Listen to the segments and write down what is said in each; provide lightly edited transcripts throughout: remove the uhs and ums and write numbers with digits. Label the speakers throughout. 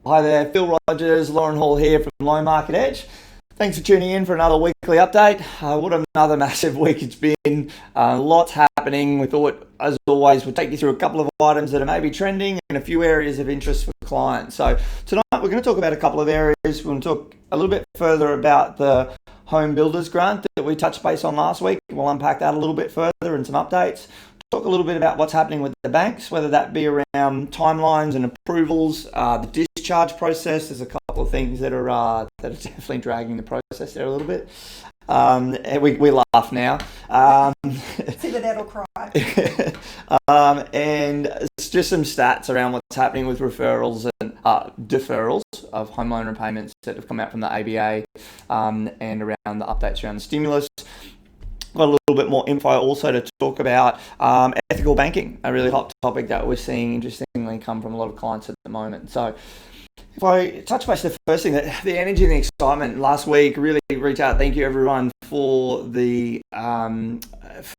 Speaker 1: Hi there, Phil Rogers, Lauren Hall here from Low Market Edge. Thanks for tuning in for another weekly update. What another massive week it's been. Lots happening. We thought, as always, we'll take you through a couple of items that are maybe trending and a few areas of interest for clients. So tonight we're going to talk about a couple of areas. We're going to talk a little bit further about the HomeBuilders Grant that we touched base on last week. We'll unpack that a little bit further and some updates. Talk a little bit about what's happening with the banks, whether that be around timelines and approvals, the discharge process. There's a couple of things that are definitely dragging the process there a little bit. We laugh now.
Speaker 2: See that that'll cry.
Speaker 1: And it's just some stats around what's happening with referrals and deferrals of home loan repayments that have come out from the ABA and around the updates around the stimulus. Got a little bit more info also to talk about ethical banking, a really hot topic that we're seeing interestingly come from a lot of clients at the moment. So if I touch base, the first thing, that the energy and the excitement last week, really reach out. Thank you everyone for the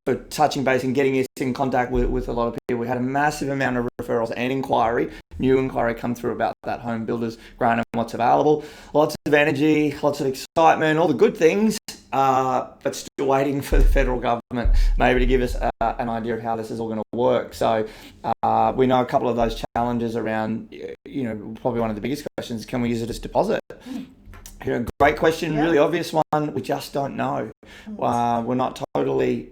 Speaker 1: for touching base and getting us in contact with a lot of people. We had a massive amount of referrals and new inquiry come through about that HomeBuilders Grant and what's available. Lots of energy, lots of excitement, all the good things. But still waiting for the federal government maybe to give us an idea of how this is all going to work. So we know a couple of those challenges around, probably one of the biggest questions, can we use it as deposit? Great question, really obvious one. We just don't know. We're not totally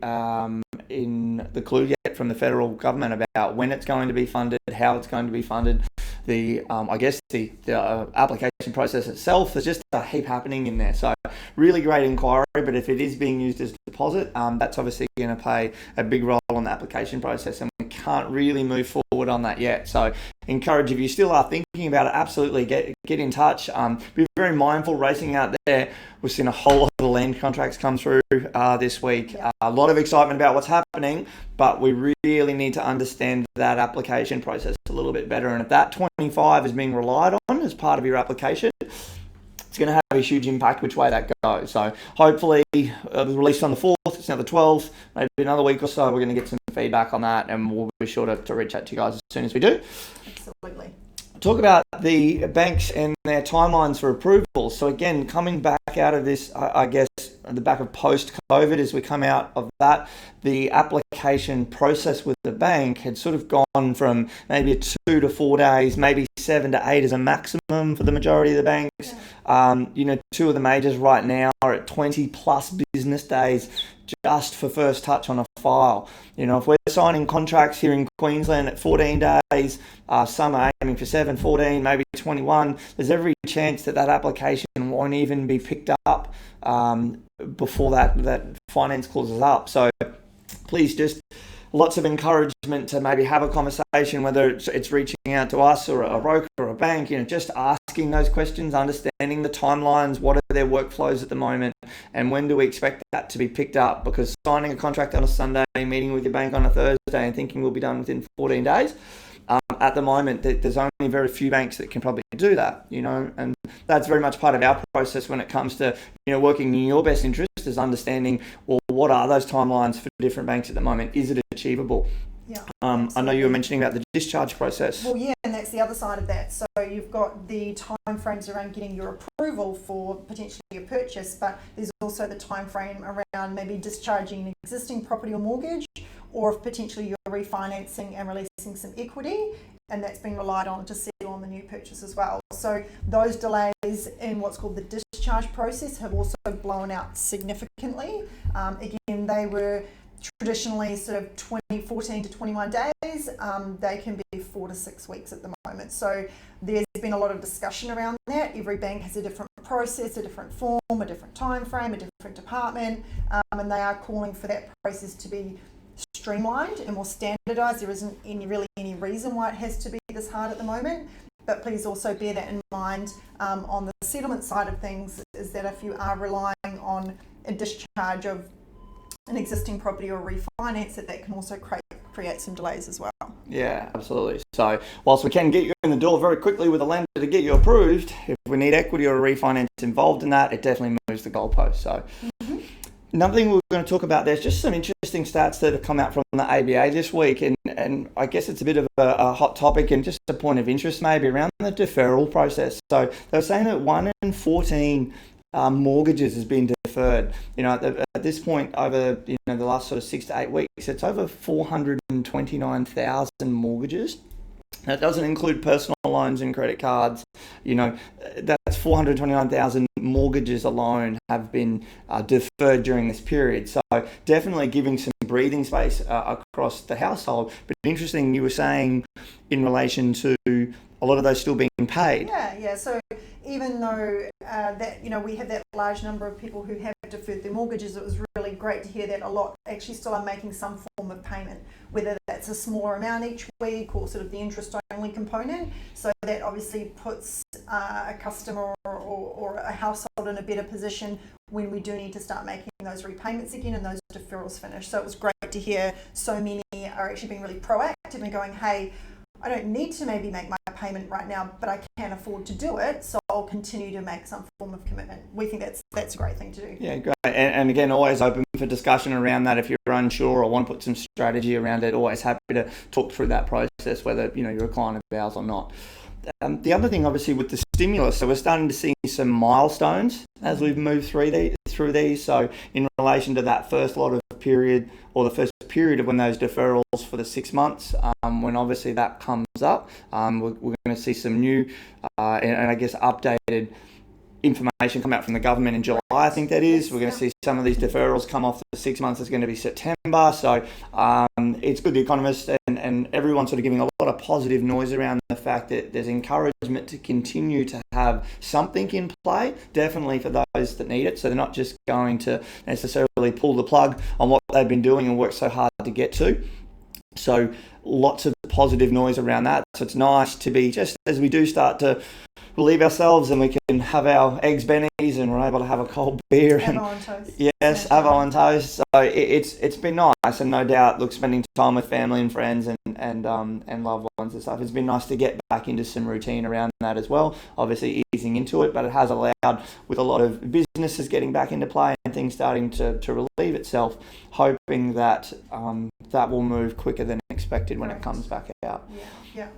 Speaker 1: in the clue yet from the federal government about when it's going to be funded, how it's going to be funded. The application process itself, there's just a heap happening in there. So really great inquiry, but if it is being used as a deposit, that's obviously going to play a big role on the application process, and we can't really move forward on that yet. So encourage, if you still are thinking about it, absolutely get in touch. Be very mindful racing out there. We've seen a whole lot of land contracts come through this week. A lot of excitement about what's happening, but we really need to understand that application process a little bit better. And if that 25 is being relied on as part of your application, it's going to have a huge impact which way that goes. So hopefully released on the 4th, it's now the 12th, maybe another week or so, we're going to get some feedback on that, and we'll be sure to reach out to you guys as soon as we do.
Speaker 2: Absolutely.
Speaker 1: Talk about the banks and their timelines for approval. So again, coming back out of this, I guess, the back of post-COVID, as we come out of that, the application process with the bank had sort of gone from maybe 2 to 4 days, maybe 7 to 8 as a maximum for the majority of the banks. Two of the majors right now are at 20 plus business days just for first touch on a file. If we're signing contracts here in Queensland at 14 days, some are aiming for 7, 14, maybe 21, there's every chance that application won't even be picked up before that finance closes up. So please, just lots of encouragement to maybe have a conversation, whether it's reaching out to us or a broker or a bank, just asking those questions, understanding the timelines, what are their workflows at the moment, and when do we expect that to be picked up? Because signing a contract on a Sunday, meeting with your bank on a Thursday and thinking we'll be done within 14 days, at the moment, there's only very few banks that can probably do that, and that's very much part of our process when it comes to, working in your best interest, is understanding, well, what are those timelines for different banks at the moment? Is it achievable?
Speaker 2: Yeah.
Speaker 1: I know you were mentioning about the discharge process.
Speaker 2: Well, yeah, and that's the other side of that. So you've got the time frames around getting your approval for potentially a purchase, but there's also the time frame around maybe discharging an existing property or mortgage, or if potentially you're refinancing and releasing some equity, and that's been relied on to settle on the new purchase as well. So those delays in what's called the discharge process have also blown out significantly. Again, they were traditionally sort of 14 to 21 days. They can be 4 to 6 weeks at the moment. So there's been a lot of discussion around that. Every bank has a different process, a different form, a different time frame, a different department, and they are calling for that process to be streamlined and more standardised. There isn't any reason why it has to be this hard at the moment. But please also bear that in mind on the settlement side of things, is that if you are relying on a discharge of an existing property or refinance, that can also create some delays as well.
Speaker 1: Yeah, absolutely. So whilst we can get you in the door very quickly with a lender to get you approved, if we need equity or a refinance involved in that, it definitely moves the goalpost. So another thing we're going to talk about, there's just some interesting stats that have come out from the ABA this week, and I guess it's a bit of a hot topic and just a point of interest maybe around the deferral process. So they're saying that 1 in 14 mortgages has been deferred. At this point, over the last sort of 6 to 8 weeks, it's over 429,000 mortgages. That doesn't include personal loans and credit cards. That's 429,000 mortgages alone have been deferred during this period. So definitely giving some breathing space across the household. But interesting, you were saying in relation to a lot of those still being paid.
Speaker 2: Yeah. So even though we have that large number of people who have deferred their mortgages, it was really great to hear that a lot actually still are making some form of payment, whether that's a smaller amount each week or sort of the interest-only component. So that obviously puts a customer or a household in a better position when we do need to start making those repayments again and those deferrals finish. So it was great to hear so many are actually being really proactive and going, hey, I don't need to maybe make my payment right now, but I can afford to do it, so I'll continue to make some form of commitment. We think that's a great thing to do. Yeah,
Speaker 1: great. And again, always open for discussion around that. If you're unsure or want to put some strategy around it, always happy to talk through that process, whether you're a client of ours or not. The other thing, obviously, with the stimulus, so we're starting to see some milestones as we've moved through these. So in relation to that first lot of period, or the first period of when those deferrals for the 6 months, when obviously that comes up, we're going to see some new and I guess updated information come out from the government in July, I think that is. We're going to see some of these deferrals come off the 6 months. It's going to be September. So it's good, the economists and everyone sort of giving a lot of positive noise around the fact that there's encouragement to continue to have something in play, definitely for those that need it. So they're not just going to necessarily pull the plug on what they've been doing and work so hard to get to. So lots of positive noise around that. So it's nice to be, just as we do start to relieve ourselves and we can have our eggs bennies and we're able to have a cold beer and yes, avo on toast. So it's been nice, and no doubt, spending time with family and friends and loved ones and stuff. It's been nice to get back into some routine around that as well. Obviously easing into it, but it has allowed, with a lot of businesses getting back into play and things starting to relieve itself, hoping that that will move quicker than expected when it comes back out.
Speaker 2: Yeah.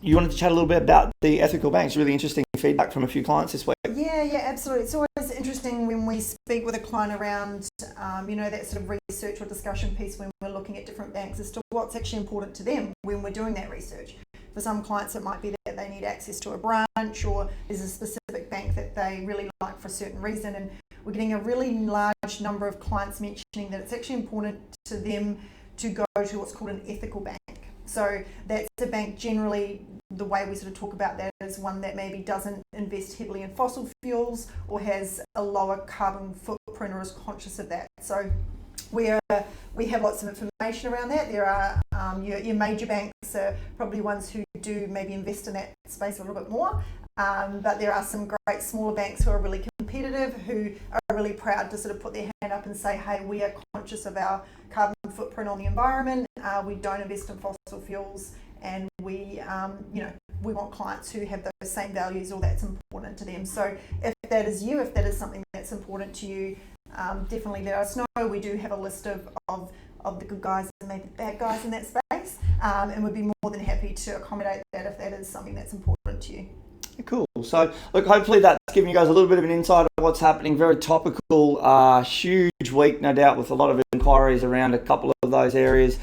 Speaker 1: You wanted to chat a little bit about the ethical banks. Really interesting feedback from a few clients this week.
Speaker 2: Yeah, absolutely. It's always interesting when we speak with a client around, that sort of research or discussion piece when we're looking at different banks as to what's actually important to them when we're doing that research. For some clients, it might be that they need access to a branch, or there's a specific bank that they really like for a certain reason. And we're getting a really large number of clients mentioning that it's actually important to them to go to what's called an ethical bank. So that's a bank, generally the way we sort of talk about that is one that maybe doesn't invest heavily in fossil fuels or has a lower carbon footprint or is conscious of that. So we have lots of information around that. There are your major banks are probably ones who do maybe invest in that space a little bit more. But there are some great smaller banks who are really competitive, who are really proud to sort of put their hand up and say, hey, we are conscious of our carbon footprint on the environment, we don't invest in fossil fuels, and we want clients who have those same values, or that's important to them. So if that is you, if that is something that's important to you, definitely let us know. We do have a list of the good guys and maybe the bad guys in that space, and we'd be more than happy to accommodate that if that is something that's important to you.
Speaker 1: Cool. So, look, hopefully that's giving you guys a little bit of an insight of what's happening. Very topical, huge week, no doubt, with a lot of inquiries around a couple of those areas.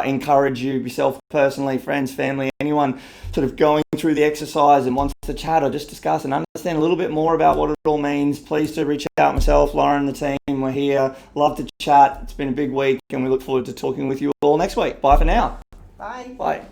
Speaker 1: Encourage you, yourself personally, friends, family, anyone sort of going through the exercise and wants to chat or just discuss and understand a little bit more about what it all means. Please do reach out. Myself, Lauren, the team, we're here. Love to chat. It's been a big week, and we look forward to talking with you all next week. Bye for now.
Speaker 2: Bye.
Speaker 1: Bye.